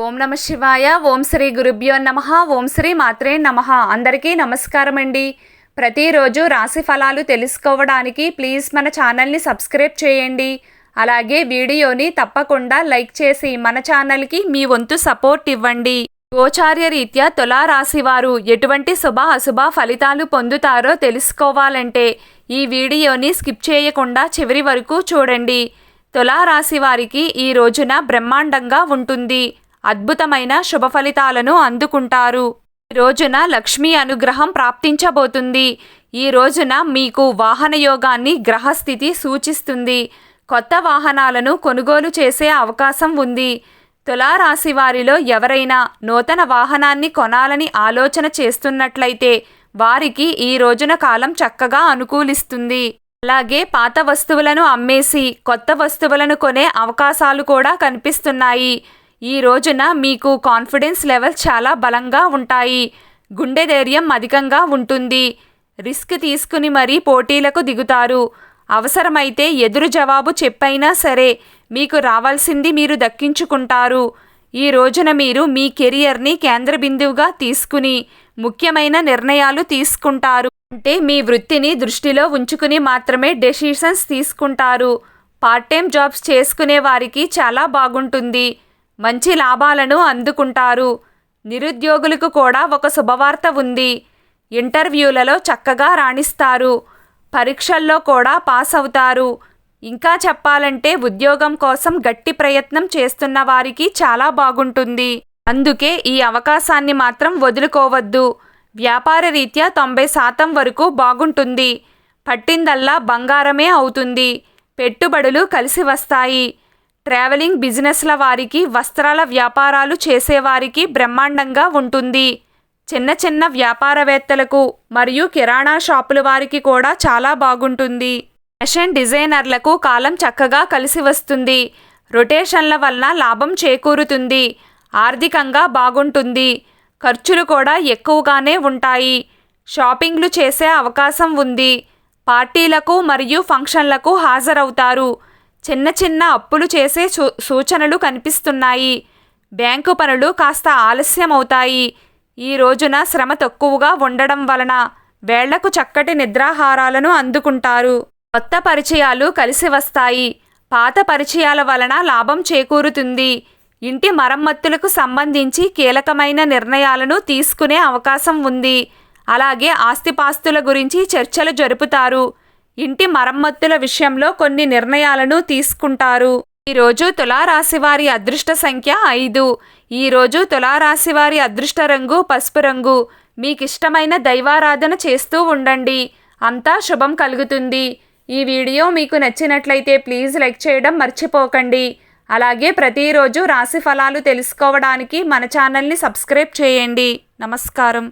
ఓం నమ శివాయ. ఓం శ్రీ గురుభ్యో నమః. ఓం శ్రీ మాత్రే నమః. అందరికీ నమస్కారం అండి. ప్రతిరోజు రాశి ఫలాలు తెలుసుకోవడానికి ప్లీజ్ మన ఛానల్ని సబ్స్క్రైబ్ చేయండి. అలాగే వీడియోని తప్పకుండా లైక్ చేసి మన ఛానల్కి మీ వంతు సపోర్ట్ ఇవ్వండి. గోచార్య రీత్యా తులారాశి వారు ఎటువంటి శుభ అశుభ ఫలితాలు పొందుతారో తెలుసుకోవాలంటే ఈ వీడియోని స్కిప్ చేయకుండా చివరి వరకు చూడండి. తులారాశి వారికి ఈ రోజున బ్రహ్మాండంగా ఉంటుంది. అద్భుతమైన శుభ ఫలితాలను అందుకుంటారు. ఈ రోజున లక్ష్మీ అనుగ్రహం ప్రాప్తించబోతుంది. ఈ రోజున మీకు వాహన యోగాన్ని గ్రహస్థితి సూచిస్తుంది. కొత్త వాహనాలను కొనుగోలు చేసే అవకాశం ఉంది. తులారాశి వారిలో ఎవరైనా నూతన వాహనాన్ని కొనాలని ఆలోచన చేస్తున్నట్లయితే వారికి ఈ రోజున కాలం చక్కగా అనుకూలిస్తుంది. అలాగే పాత వస్తువులను అమ్మేసి కొత్త వస్తువులను కొనే అవకాశాలు కూడా కనిపిస్తున్నాయి. ఈ రోజున మీకు కాన్ఫిడెన్స్ లెవెల్స్ చాలా బలంగా ఉంటాయి. గుండె ధైర్యం అధికంగా ఉంటుంది. రిస్క్ తీసుకుని మరీ పోటీలకు దిగుతారు. అవసరమైతే ఎదురు జవాబు చెప్పైనా సరే మీకు రావాల్సింది మీరు దక్కించుకుంటారు. ఈ రోజున మీరు మీ కెరియర్ని కేంద్ర బిందువుగా తీసుకుని ముఖ్యమైన నిర్ణయాలు తీసుకుంటారు. అంటే మీ వృత్తిని దృష్టిలో ఉంచుకుని మాత్రమే డెసిషన్స్ తీసుకుంటారు. పార్ట్ టైం జాబ్స్ చేసుకునే వారికి చాలా బాగుంటుంది. మంచి లాభాలను అందుకుంటారు. నిరుద్యోగులకు కూడా ఒక శుభవార్త ఉంది. ఇంటర్వ్యూలలో చక్కగా రాణిస్తారు. పరీక్షల్లో కూడా పాస్ అవుతారు. ఇంకా చెప్పాలంటే ఉద్యోగం కోసం గట్టి ప్రయత్నం చేస్తున్న వారికి చాలా బాగుంటుంది. అందుకే ఈ అవకాశాన్ని మాత్రం వదులుకోవద్దు. వ్యాపార రీత్యా 90% వరకు బాగుంటుంది. పట్టిందల్లా బంగారమే అవుతుంది. పెట్టుబడులు కలిసి వస్తాయి. ట్రావెలింగ్ బిజినెస్ల వారికి, వస్త్రాల వ్యాపారాలు చేసేవారికి బ్రహ్మాండంగా ఉంటుంది. చిన్న చిన్న వ్యాపారవేత్తలకు మరియు కిరాణా షాపుల వారికి కూడా చాలా బాగుంటుంది. ఫ్యాషన్ డిజైనర్లకు కాలం చక్కగా కలిసి వస్తుంది. రొటేషన్ల వలన లాభం చేకూరుతుంది. ఆర్థికంగా బాగుంటుంది. ఖర్చులు కూడా ఎక్కువగానే ఉంటాయి. షాపింగ్లు చేసే అవకాశం ఉంది. పార్టీలకు మరియు ఫంక్షన్లకు హాజరవుతారు. చిన్న చిన్న అప్పులు చేసే సూచనలు కనిపిస్తున్నాయి. బ్యాంకు పనులు కాస్త ఆలస్యం అవుతాయి. ఈ రోజున శ్రమ తక్కువగా ఉండడం వలన వేళ్లకు చక్కటి నిద్రాహారాలను అందుకుంటారు. కొత్త పరిచయాలు కలిసి వస్తాయి. పాత పరిచయాల వలన లాభం చేకూరుతుంది. ఇంటి మరమ్మతులకు సంబంధించి కీలకమైన నిర్ణయాలను తీసుకునే అవకాశం ఉంది. అలాగే ఆస్తిపాస్తుల గురించి చర్చలు జరుపుతారు. ఇంటి మరమ్మతుల విషయంలో కొన్ని నిర్ణయాలను తీసుకుంటారు. ఈరోజు తులారాశి వారి అదృష్ట సంఖ్య 5. ఈరోజు తులారాశి వారి అదృష్ట రంగు పసుపు రంగు. మీకిష్టమైన దైవారాధన చేస్తూ ఉండండి. అంతా శుభం కలుగుతుంది. ఈ వీడియో మీకు నచ్చినట్లయితే ప్లీజ్ లైక్ చేయడం మర్చిపోకండి. అలాగే ప్రతిరోజు రాశి ఫలాలు తెలుసుకోవడానికి మన ఛానల్ని సబ్స్క్రైబ్ చేయండి. నమస్కారం.